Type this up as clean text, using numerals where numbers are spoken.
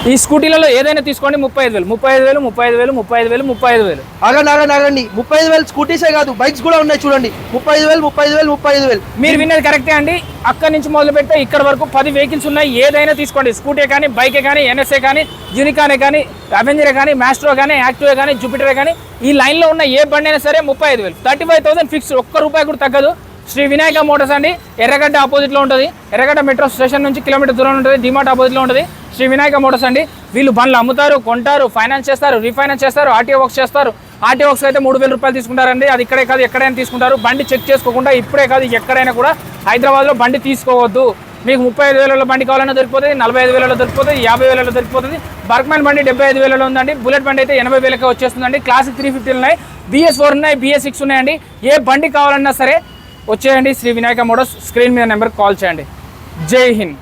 ఈ స్కూటీలలో ఏదైనా తీసుకోండి 35,000 35,000 35,000 35,000 35,000. ఆగండి 35,000 స్కూటీసే కాదు బైక్స్ కూడా ఉన్నాయి చూడండి. 35,000 మీరు విన్నది కరెక్టే అండి. అక్కడి నుంచి మొదలు పెడితే ఇక్కడ వరకు 10 వెహికల్స్ ఉన్నాయి. ఏదైనా తీసుకోండి, స్కూటీ కానీ, బైకే కానీ, ఎన్ఎస్ఏ కానీ, యూనికానే కానీ, అవెంజరే కానీ, మ్యాస్ట్రో కానీ, యాక్టివే కానీ, జూపిటరే కానీ, ఈ లైన్లో ఉన్న ఏ బండి అయినా సరే 35,000 35,000 ఫిక్స్. ఒక్క రూపాయి కూడా తగ్గదు. శ్రీ వినాయక మోటార్స్ అండి, ఎర్రగడ్డ ఆపోజిట్లో ఉంటుంది. ఎర్రగడ్డ మెట్రో స్టేషన్ నుంచి కిలోమీటర్ దూరం ఉంటుంది. డిమార్ట్ ఆపోజిట్లో ఉంటుంది శ్రీ వినాయక మోటార్స్ అండి. వీళ్ళు బండ్లు అమ్ముతారు, కొంటారు, ఫైనాన్స్ చేస్తారు, రీఫైనాన్స్ చేస్తారు, ఆర్టీఓ వర్క్స్ చేస్తారు. ఆర్టీఓ వర్క్స్ అయితే 3,000 రూపాయలు తీసుకుంటారండి. అది ఇక్కడే కాదు ఎక్కడైనా తీసుకుంటారు. బండి చెక్ చేసుకోకుండా ఇప్పుడే కాదు ఎక్కడైనా కూడా హైదరాబాద్లో బండి తీసుకోవద్దు. మీకు 35,000 బండి కావాలన్నా దొరికిపోతుంది, 45,000 దొరికిపోతుంది, 50,000 దొరికిపోతుంది. బర్క్మ్యాన్ బండి 75,000 ఉందండి. బుల్లెట్ బండి అయితే 80,000కే వచ్చేస్తుందండి. క్లాసిక్ 350 ఉన్నాయి, BS4 ఉన్నాయి, BS6 ఉన్నాయండి. ఏ బండి కావాలన్నా సరే వచ్చేయండి శ్రీ వినాయక మోటార్స్. స్క్రీన్ మీద నెంబర్ కాల్ చేయండి. జై హింద్.